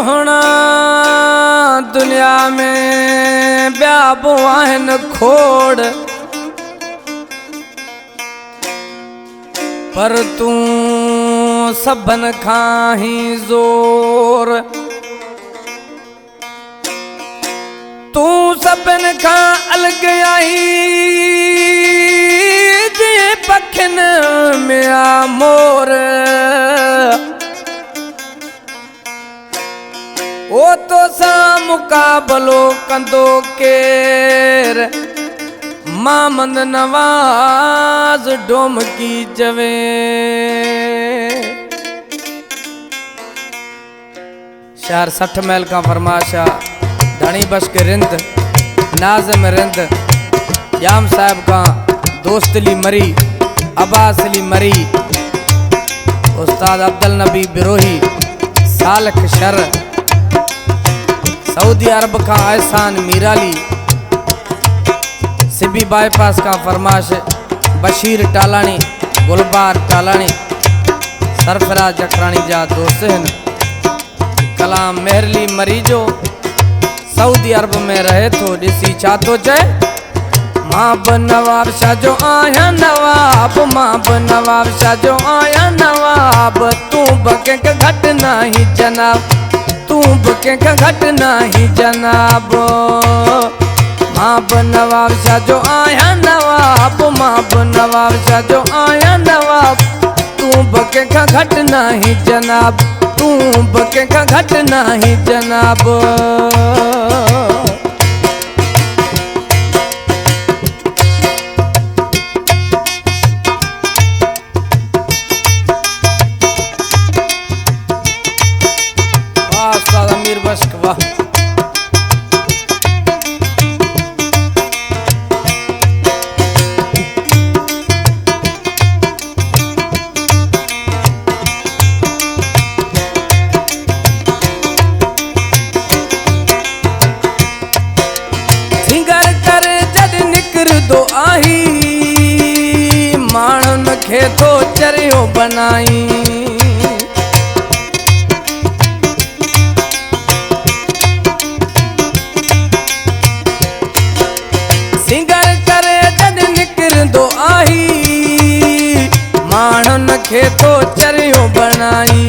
सोहना दुनिया में ब्याबो आहिन खोड़, पर तू सबन खाही जोर। तू सबन खा अलग आई जे पखन में आ मोर। ओ तो सा मुकाबलो कंदो केर, मामंद नवाज डोम की जवे। शहर 60 मैल का फरमाशा धनी बश के रिंद नाज़म रिंद याम साहब का दोस्त अली मरी अब्बास अली मरी उस्ताद अब्दुल नबी बिरोही सालक शर सऊदी अरब का एहसान मीराली सिबी बाईपास का फरमाश बशीर टालानी गुलबार टालानी सरफराज जखरानी जा दोस्त हैं। कलाम मेहरली मरीजो सऊदी अरब में रहे तो डिसी चातो चाहे मां बनवाब शाह जो आया नवाब। मां बनवाब शाह जो आया नवाब। तू बके का घट नहीं जनाब। तू बके का घट नहीं जनाब। मां बनवाब शाह जो आया नवाब। मां बनवाब शाह जो आया नवाब। तू बके का घट नहीं जनाब। तू बके का घट नहीं जनाब। अमीर बश्क वाह। सिंगर करे जद निकर दो आही माणन खे तो चरियो बनाई। खे तो चरियो बनाई।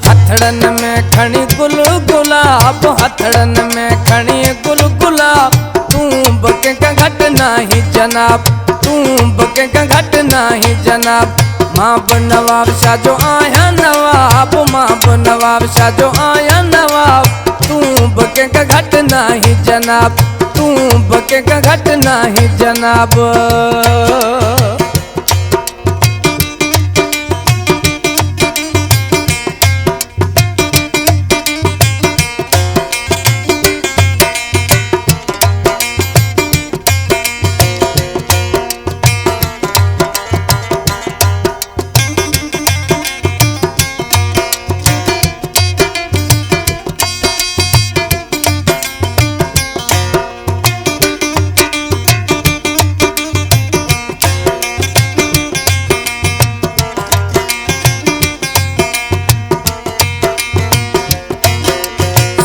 हथड़न में खणी गुल गुलाब। हथड़न में खणी गुल गुलाब। तू बके का घट नहीं जनाब। तू बके का घट नहीं जनाब। मां बनवाब शाह जो आया नवाब। मां बनवाब शाह जो आया नवाब। तू बके का घट नहीं जनाब। तू बके का घट नहीं जनाब।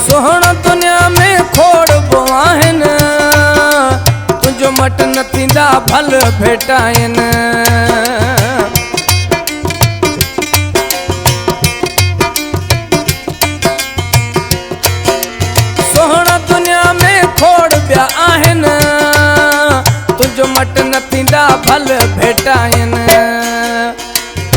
सोहना दुनिया में खोड़ बोआहिन तुझो मट न थींदा भल भेटाइन। सोहना दुनिया में खोड़ बिया आहिन तुझो मट न थींदा भल भेटाइन।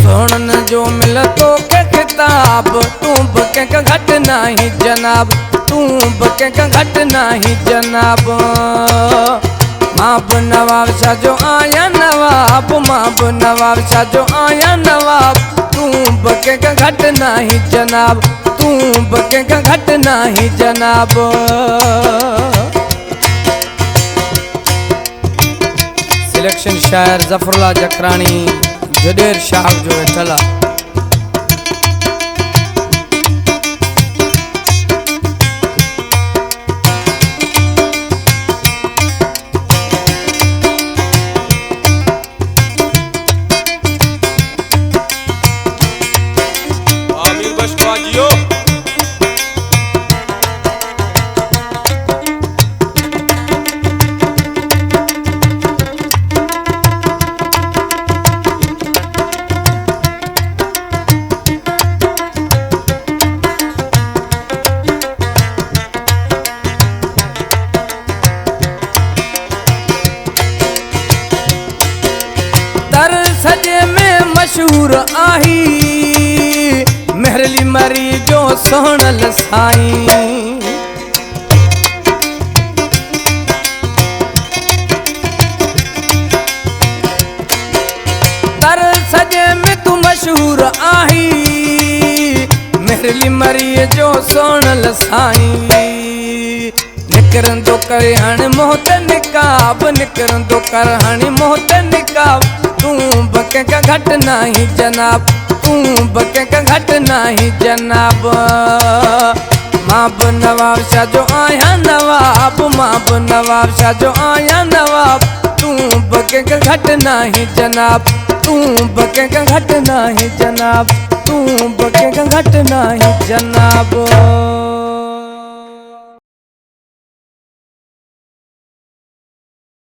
सोहन जो मिल तो के किताब। तू बके का घट नहीं जनाब। तू बके का घट नहीं जनाब। मां बनवाब शाह जो आया नवाब। मां बनवाब शाह जो आया नवाब। तू बके का घट नहीं जनाब। तू बके का घट नहीं जनाब। सिलेक्शन शायर जफरुल्लाह जखरानी जडेर शाह जो वेठला। आमिर बशका जियो। मशहूर आही मेहरली मरीजो सोहणल साईं। दर सजे में तू मशहूर आही मेहरली मरीजो सोहणल साईं। निकरंदो करे हाणे मोहत निकाब, निकरंदो कर हाणे मोहत निकाब। तू बके का घट नाही जनाब, तू बके का घट नाही जनाब। मां ब नवाब शाह जो आया नवाब, मां ब नवाब शाह जो आया नवाब। तू बके का घट नाही जनाब, तू बके का घट नाही जनाब, तू बके का घट नाही जनाब।